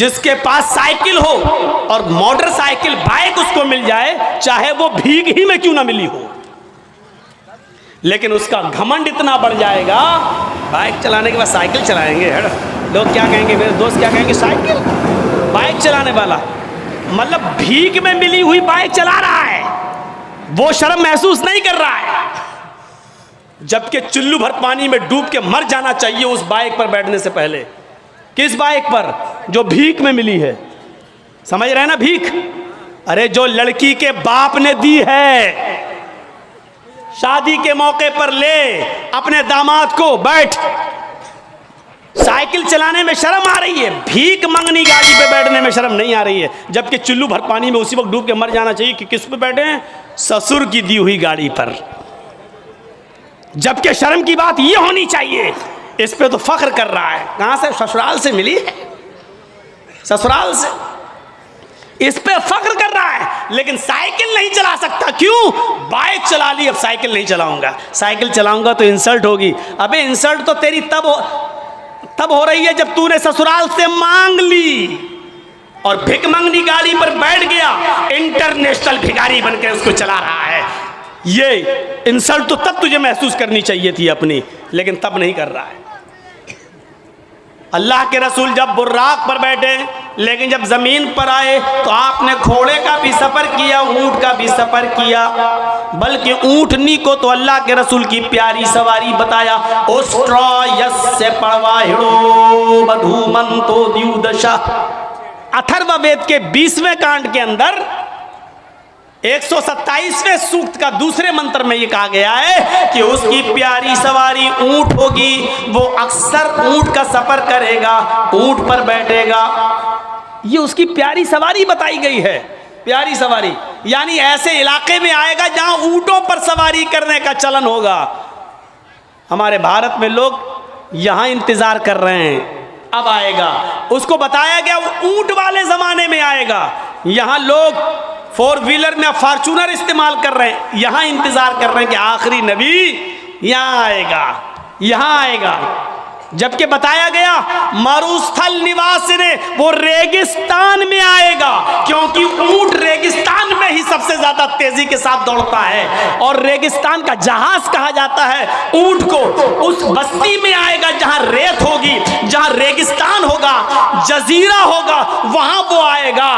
जिसके पास साइकिल हो और मोटरसाइकिल बाइक उसको मिल जाए, चाहे वो भीख ही में क्यों ना मिली हो, लेकिन उसका घमंड इतना बढ़ जाएगा, बाइक चलाने के बाद साइकिल चलाएंगे। लोग क्या कहेंगे, मेरे दोस्त क्या कहेंगे, साइकिल बाइक चलाने वाला, मतलब भीख में मिली हुई बाइक चला रहा है, वो शर्म महसूस नहीं कर रहा है, जबकि चुल्लू भर पानी में डूब के मर जाना चाहिए उस बाइक पर बैठने से पहले। किस बाइक पर? जो भीख में मिली है। समझ रहे हैं ना भीख? अरे जो लड़की के बाप ने दी है, शादी के मौके पर ले अपने दामाद को, बैठ, साइकिल चलाने में शर्म आ रही है, भीख मंगनी गाड़ी पे बैठने में शर्म नहीं आ रही है, जबकि चुल्लू भर पानी में उसी वक्त डूब के मर जाना चाहिए कि किस पे बैठे हैं, ससुर की दी हुई गाड़ी पर। जबकि शर्म की बात ये होनी चाहिए, इस पे तो फख्र कर रहा है। कहां से? ससुराल से मिली है, ससुराल से, इस पे फख्र कर रहा है, लेकिन साइकिल नहीं चला सकता। क्यों? बाइक चला ली, अब साइकिल नहीं चलाऊंगा, साइकिल चलाऊंगा तो इंसल्ट होगी। अबे इंसल्ट तो तेरी तब हो रही है जब तूने ससुराल से मांग ली और भिख मंगनी गाड़ी पर बैठ गया, इंटरनेशनल भिखारी बनकर उसको चला रहा है। ये इंसल्ट तो तब तुझे महसूस करनी चाहिए थी अपनी, लेकिन तब नहीं कर रहा है। अल्लाह के रसूल जब बुर्राक पर बैठे, लेकिन जब जमीन पर आए तो आपने घोड़े का भी सफर किया, ऊंट का भी सफर किया, बल्कि ऊंटनी को तो अल्लाह के रसूल की प्यारी सवारी बताया। ओस्ट्रॉयस्य परवाहिड़ो बधूमंतो द्युदशा। अथर्ववेद के 20वें कांड के अंदर 127वें सूक्त का दूसरे मंत्र में ये कहा गया है कि उसकी प्यारी सवारी ऊंट होगी, वो अक्सर ऊंट का सफर करेगा, ऊंट पर बैठेगा। ये उसकी प्यारी सवारी बताई गई है। प्यारी सवारी यानी ऐसे इलाके में आएगा जहां ऊंटों पर सवारी करने का चलन होगा। हमारे भारत में लोग यहां इंतजार कर रहे हैं, अब आएगा। उसको बताया गया वो ऊंट वाले जमाने में आएगा। यहां लोग 4 व्हीलर में फॉर्च्यूनर इस्तेमाल कर रहे हैं, यहां इंतजार कर रहे हैं कि आखिरी नबी यहां आएगा, यहां आएगा। जबकि बताया गया मरुस्थल निवास ने, वो रेगिस्तान में आएगा, क्योंकि ऊंट रेगिस्तान में ही सबसे ज्यादा तेजी के साथ दौड़ता है, और रेगिस्तान का जहाज कहा जाता है ऊंट को। उस बस्ती में आएगा जहां रेत होगी, जहां रेगिस्तान होगा, जजीरा होगा, वहां वो आएगा।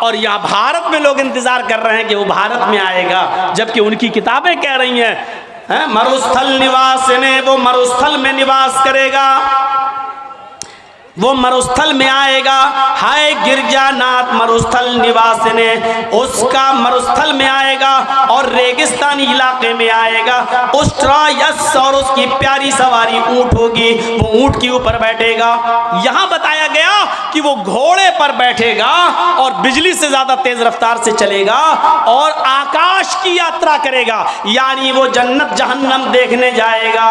और यहां भारत में लोग इंतजार कर रहे हैं कि वो भारत में आएगा, जबकि उनकी किताबें कह रही हैं मरुस्थल निवास ने, वो मरुस्थल में निवास करेगा, वो मरुस्थल में आएगा। हाय गिरजानाथ मरुस्थल निवास ने, उसका मरुस्थल में आएगा और रेगिस्तानी इलाके में आएगा। उस्ट्रायस और उसकी प्यारी सवारी ऊंट होगी, वो ऊंट के ऊपर बैठेगा। यहां बताया गया कि वो घोड़े पर बैठेगा और बिजली से ज्यादा तेज रफ्तार से चलेगा और आकाश की यात्रा करेगा, यानी वो जन्नत जहन्नम देखने जाएगा।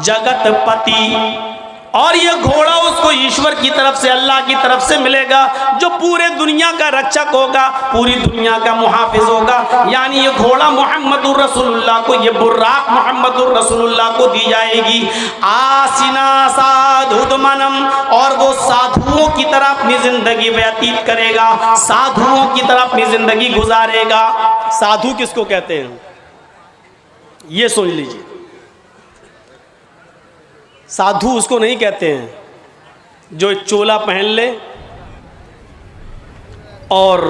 जगतपति, और ये घोड़ा उसको ईश्वर की तरफ से, अल्लाह की तरफ से मिलेगा, जो पूरे दुनिया का रक्षक होगा, पूरी दुनिया का मुहाफिज होगा। यानी ये घोड़ा मोहम्मदुर रसूलुल्लाह को, ये बुर्राक मोहम्मदुर रसूलुल्लाह को दी जाएगी। आसिना साधुदमनम, और वो साधुओं की तरह अपनी जिंदगी व्यतीत करेगा, साधुओं की तरह अपनी जिंदगी गुजारेगा। साधु किसको कहते हैं ये सोच लीजिए। साधु उसको नहीं कहते हैं जो एक चोला पहन ले और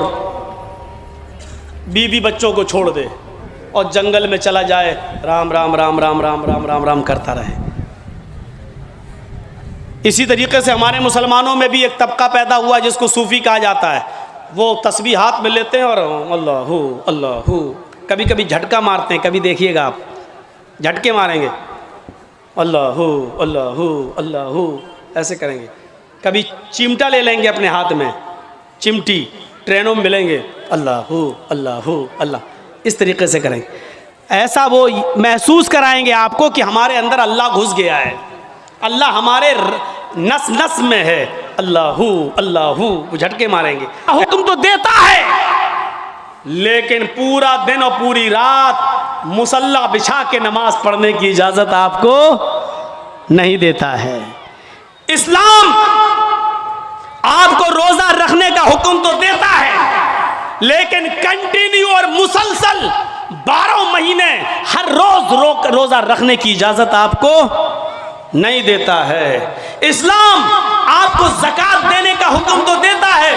बीवी बच्चों को छोड़ दे और जंगल में चला जाए, राम राम राम राम राम राम राम राम करता रहे। इसी तरीके से हमारे मुसलमानों में भी एक तबका पैदा हुआ जिसको सूफी कहा जाता है। वो तस्बीह हाथ में लेते हैं और अल्लाहू अल्लाहू, कभी कभी झटका मारते हैं, कभी देखिएगा आप झटके मारेंगे, अल्लाहू अल्लाहू अल्लाहू ऐसे करेंगे। कभी चिमटा ले लेंगे अपने हाथ में, चिमटी, ट्रेनों में मिलेंगे, अल्लाहू अल्लाहू अल्लाह, इस तरीके से करेंगे। ऐसा वो महसूस कराएंगे आपको कि हमारे अंदर अल्लाह घुस गया है, अल्लाह हमारे नस नस में है। अल्लाहू अल्लाहू, वो झटके मारेंगे। हुक्म तो देता है, लेकिन पूरा दिन और पूरी रात मुसल्ला बिछा के नमाज पढ़ने की इजाजत आपको नहीं देता है। इस्लाम आपको रोजा पढ़ने का हुक्म तो देता है, लेकिन कंटिन्यू और मुसलसल 12 महीने हर रोज रोजा रखने की इजाजत आपको नहीं देता है। इस्लाम आपको ज़कात देने का हुक्म तो देता है,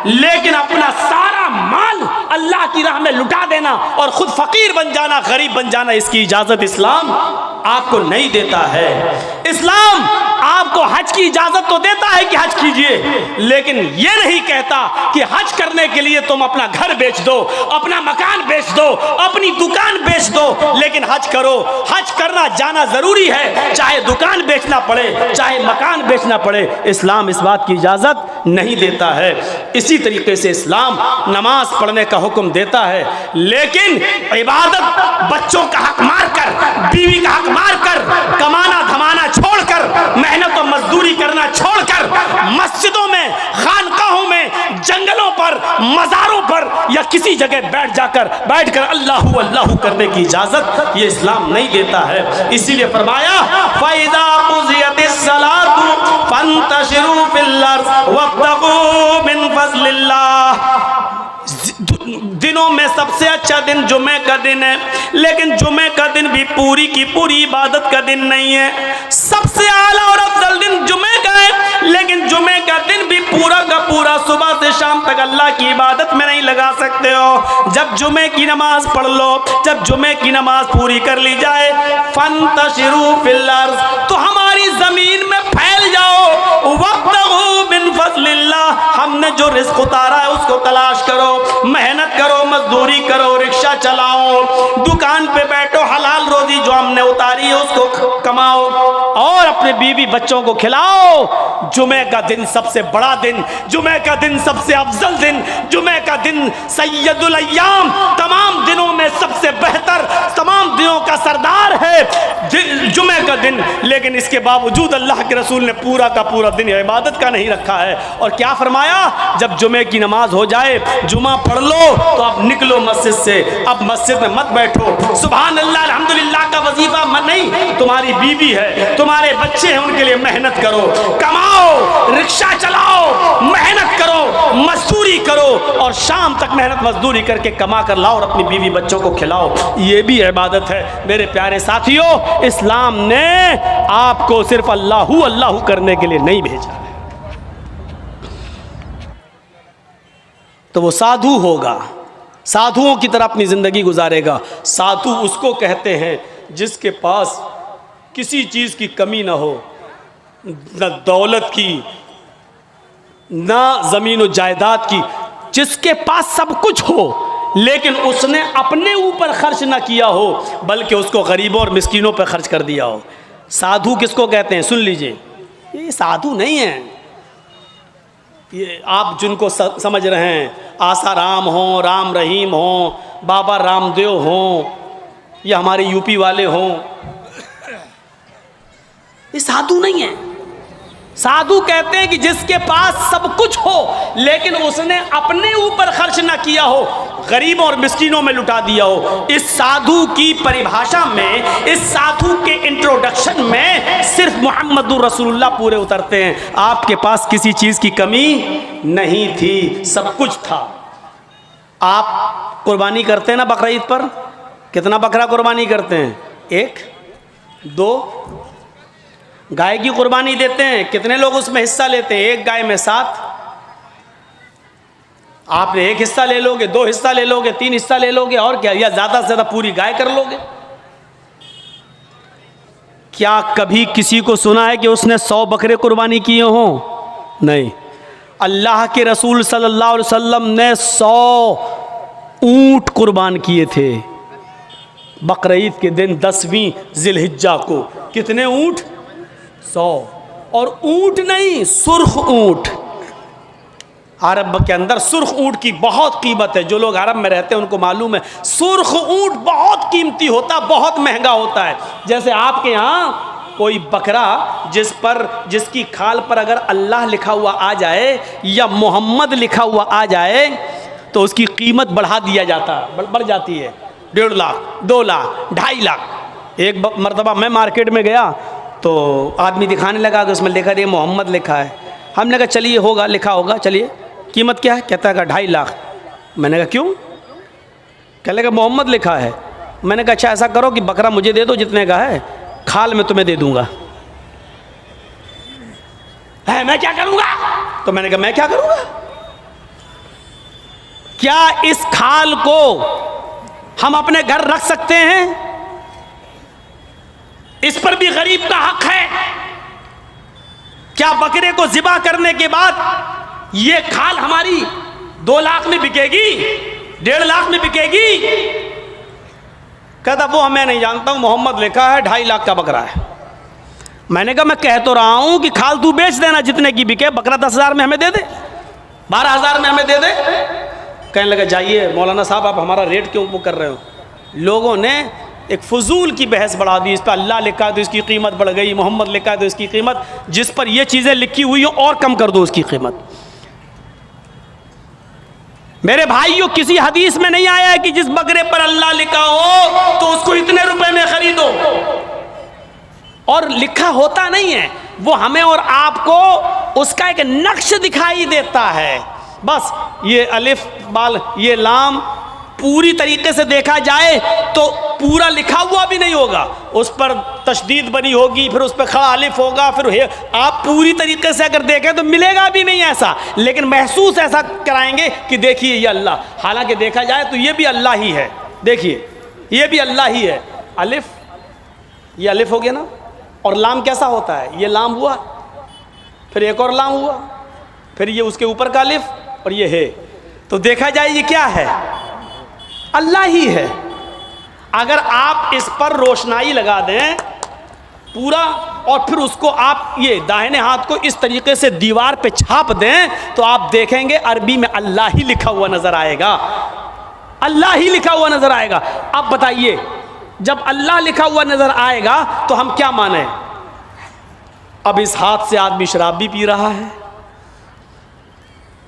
लेकिन अपना सारा माल अल्लाह की राह में लुटा देना और खुद फकीर बन जाना, गरीब बन जाना, इसकी इजाजत इस्लाम आपको नहीं देता है। इस्लाम आपको हज की इजाजत तो देता है कि हज कीजिए, लेकिन यह नहीं कहता कि हज करने के लिए तुम अपना घर बेच दो, अपना मकान बेच दो, अपनी दुकान बेच दो, लेकिन हज करो। हज करना जाना जरूरी है, चाहे दुकान बेचना पड़े, चाहे मकान बेचना पड़े, इस्लाम इस बात की इजाजत नहीं देता है। इसी तरीके से इस्लाम नमाज पढ़ने का हुक्म देता है, लेकिन इबादत बच्चों का हक मार कर, बीवी का हक मार कर, कमाना धमाना छोड़कर, मेहनत और मजदूरी करना छोड़कर, मस्जिदों में, खानकाहों में, जंगलों पर, मज़ारों पर या किसी जगह बैठकर अल्लाहू अल्लाहू करने की इजाजत ये इस्लाम नहीं देता है। इसीलिए फरमाया फ़इज़ा क़ुज़ियतिस सलातु फंतशिरू फिल अर्ज़ वब्तगू मिन फ़ज़लिल्लाह। दिनों में सबसे अच्छा दिन जुमे का दिन है, लेकिन जुमे का दिन भी पूरी की पूरी इबादत का दिन नहीं है। सबसे आला और अफजल दिन जुमे का है, लेकिन जुमे का दिन भी पूरा का पूरा सुबह से शाम तक अल्लाह की इबादत में नहीं लगा सकते हो। जब जुमे की नमाज पढ़ लो, जब जुमे की नमाज पूरी कर ली जाए, फंतशिरू फिल अर्ज़, तो हमारी जमीन में फैल जाओ, वब्तगू मिन फ़ज़लिल्लाह, हमने जो रिज़्क़ उतारा है उसको तलाश करो, मेहनत करो, मजदूरी करो, रिक्शा चलाओ, दुकान पे बैठो, हलाल रोजी जो हमने उतारी है उसको कमाओ और अपने बीवी बच्चों को खिलाओ। जुमे का दिन सबसे बड़ा दिन, जुमे का दिन सबसे अफजल दिन, जुमे का दिन सैयदुल अय्याम, तमाम दिनों में सबसे बेहतर, तमाम दिनों का सरदार है जुमे का दिन। लेकिन इसके बावजूद अल्लाह के रसूल ने पूरा का पूरा दिन इबादत का नहीं रखा है। और क्या फरमाया, जब जुमे की नमाज हो जाए, जुमा पढ़ लो, तो अब निकलो मस्जिद से, अब मस्जिद में मत बैठो। सुभान अल्लाह अल्हम्दुलिल्लाह का वजीफा नहीं, तुम्हारी बीवी है, तुम्हारे बच्चे हैं, उनके लिए मेहनत करो, कमाओ, रिक्शा चलाओ, मेहनत करो, मजदूरी करो और शाम तक मेहनत मजदूरी करके कमा कर लाओ और अपनी बीवी बच्चों को खिलाओ। ये भी इबादत है। मेरे प्यारे साथियों, इस्लाम ने आपको सिर्फ अल्लाहू अल्लाहू करने के लिए नहीं भेजा, तो वो साधु होगा, साधुओं की तरह अपनी ज़िंदगी गुजारेगा। साधु उसको कहते हैं जिसके पास किसी चीज़ की कमी ना हो, न दौलत की, ना ज़मीन व जायदाद की, जिसके पास सब कुछ हो, लेकिन उसने अपने ऊपर खर्च ना किया हो, बल्कि उसको गरीबों और मिस्कीनों पर खर्च कर दिया हो। साधु किसको कहते हैं? सुन लीजिए, ये साधु नहीं है, ये आप जिनको समझ रहे हैं, आसाराम हों, राम रहीम हों, बाबा रामदेव हों, या हमारे यूपी वाले हों, ये साधु नहीं है। साधु कहते हैं कि जिसके पास सब कुछ हो, लेकिन उसने अपने ऊपर खर्च ना किया हो, गरीबों और मिस्कीनों में लुटा दिया हो। इस साधु की परिभाषा में, इस साधु के इंट्रोडक्शन में सिर्फ मुहम्मदुर रसूलुल्लाह पूरे उतरते हैं। आपके पास किसी चीज़ की कमी नहीं थी, सब कुछ था। आप कुर्बानी करते हैं ना बकरा ईद पर? कितना बकरा कुर्बानी करते हैं? 1, 2? गाय की कुर्बानी देते हैं, कितने लोग उसमें हिस्सा लेते हैं? 1 गाय में 7। आपने 1 हिस्सा ले लोगे, 2 हिस्सा ले लोगे, 3 हिस्सा ले लोगे, और क्या, या ज़्यादा से ज़्यादा पूरी गाय कर लोगे। क्या कभी किसी को सुना है कि उसने 100 बकरे कुर्बानी किए हों? नहीं। अल्लाह के रसूल सल्लल्लाहु अलैहि वसल्लम ने 100 ऊँट कुर्बान किए थे बकरीद के दिन 10वीं जिलहिज्जा को। कितने ऊँट? 100। और ऊँट नहीं, सुर्ख ऊँट। अरब के अंदर सुर्ख ऊँट की बहुत कीमत है। जो लोग अरब में रहते हैं उनको मालूम है, सुर्ख ऊँट बहुत कीमती होता, बहुत महंगा होता है। जैसे आपके यहाँ कोई बकरा जिसकी खाल पर अगर अल्लाह लिखा हुआ आ जाए या मोहम्मद लिखा हुआ आ जाए, तो उसकी कीमत बढ़ा दिया जाता, बढ़ जाती है। 1.5 लाख, 2 लाख, 2.5 लाख। एक मरतबा मैं मार्केट में गया तो आदमी दिखाने लगा कि उसमें लिखा है मोहम्मद लिखा है। हमने कहा चलिए होगा, लिखा होगा, चलिए कीमत क्या है? कहता है 2.5 लाख। मैंने कहा क्यों? कहने लगा मोहम्मद लिखा है। मैंने कहा अच्छा ऐसा करो कि बकरा मुझे दे दो जितने का है, खाल मैं तुम्हें दे दूंगा। है मैं क्या करूंगा? तो मैंने कहा मैं क्या करूंगा? क्या इस खाल को हम अपने घर रख सकते हैं? इस पर भी गरीब का हक है। क्या बकरे को ज़िबा करने के बाद ये खाल हमारी 2 लाख में बिकेगी, 1.5 लाख में बिकेगी? कहता वो मैं नहीं जानता हूं, मोहम्मद लिखा है 2.5 लाख का बकरा है। मैंने कहा मैं कह तो रहा हूं कि खाल तू बेच देना जितने की बिके, बकरा 10,000 में हमें दे दे, 12,000 में हमें दे दे। कहने लगा जाइए मौलाना साहब आप हमारा रेट क्यों वो कर रहे हो? लोगों ने एक फजूल की बहस बढ़ा दी। इस पर अल्लाह लिखा है तो इसकी कीमत बढ़ गई, मोहम्मद लिखा है तो इसकी कीमत, जिस पर ये चीज़ें लिखी हुई हो और कम कर दो उसकी कीमत। मेरे भाइयों किसी हदीस में नहीं आया है कि जिस बकरे पर अल्लाह लिखा हो तो उसको इतने रुपए में खरीदो, और लिखा होता नहीं है, वो हमें और आपको उसका एक नक्श दिखाई देता है। बस ये अलिफ बाल ये लाम पूरी तरीके से देखा जाए तो पूरा लिखा हुआ भी नहीं होगा, उस पर तशदीद बनी होगी, फिर उस पर खड़ा अलिफ होगा, फिर आप पूरी तरीके से अगर देखें तो मिलेगा भी नहीं ऐसा, लेकिन महसूस ऐसा कराएंगे कि देखिए ये अल्लाह, हालांकि देखा जाए तो ये भी अल्लाह ही है। देखिए ये भी अल्लाह ही है। अलिफ, ये अलिफ हो गया ना, और लाम कैसा होता है? ये लाम हुआ, फिर एक और लाम हुआ, फिर ये उसके ऊपर का अलिफ, और ये है। तो देखा जाए ये क्या है? अल्लाह ही है। अगर आप इस पर रोशनाई लगा दें पूरा, और फिर उसको आप ये दाहिने हाथ को इस तरीके से दीवार पे छाप दें तो आप देखेंगे अरबी में अल्लाह ही लिखा हुआ नजर आएगा, अल्लाह ही लिखा हुआ नजर आएगा। अब बताइए जब अल्लाह लिखा हुआ नजर आएगा तो हम क्या माने? अब इस हाथ से आदमी शराब भी पी रहा है,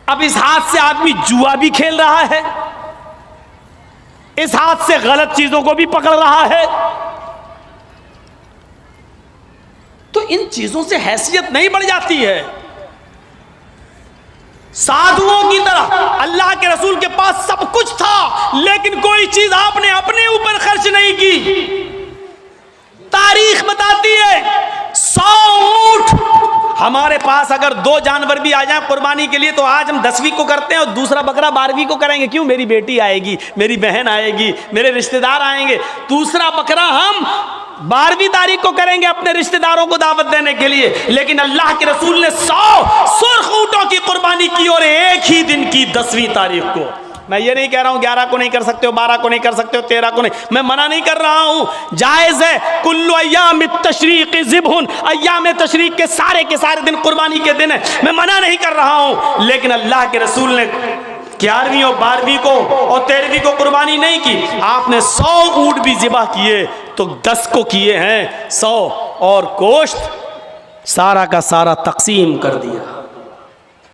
अब इस हाथ से आदमी जुआ भी खेल रहा है, इस हाथ से गलत चीजों को भी पकड़ रहा है। तो इन चीजों से हैसियत नहीं बढ़ जाती है? साधुओं की तरह अल्लाह के रसूल के पास सब कुछ था, लेकिन कोई चीज आपने अपने ऊपर खर्च नहीं की। तारीख बताती है 100 ऊंट हमारे पास अगर 2 जानवर भी आ जाए कुर्बानी के लिए तो आज हम 10वीं को करते हैं और दूसरा बकरा 12वीं को करेंगे। क्यों? मेरी बेटी आएगी, मेरी बहन आएगी, मेरे रिश्तेदार आएंगे। दूसरा बकरा हम 12वीं तारीख को करेंगे अपने रिश्तेदारों को दावत देने के लिए। लेकिन अल्लाह के रसूल ने 100 सुर्ख ऊंटों की कुर्बानी की और एक ही दिन की 10वीं तारीख को। मैं ये नहीं कह रहा हूँ 11 को नहीं कर सकते हो, 12 को नहीं कर सकते हो, 13 को नहीं, मैं मना नहीं कर रहा हूँ, जायज़ है। कुल्लु अय्याम तशरीक़ ज़िब्हुन, अय्याम तशरीक़ के सारे दिन कुर्बानी के दिन है, मैं मना नहीं कर रहा हूँ। लेकिन अल्लाह के रसूल ने 11वीं और 12वीं को और 13वीं को कुर्बानी नहीं की। आपने 100 ऊँट भी ज़िबा किए तो 10 को किए हैं 100, और गोश्त सारा का सारा तकसीम कर दिया।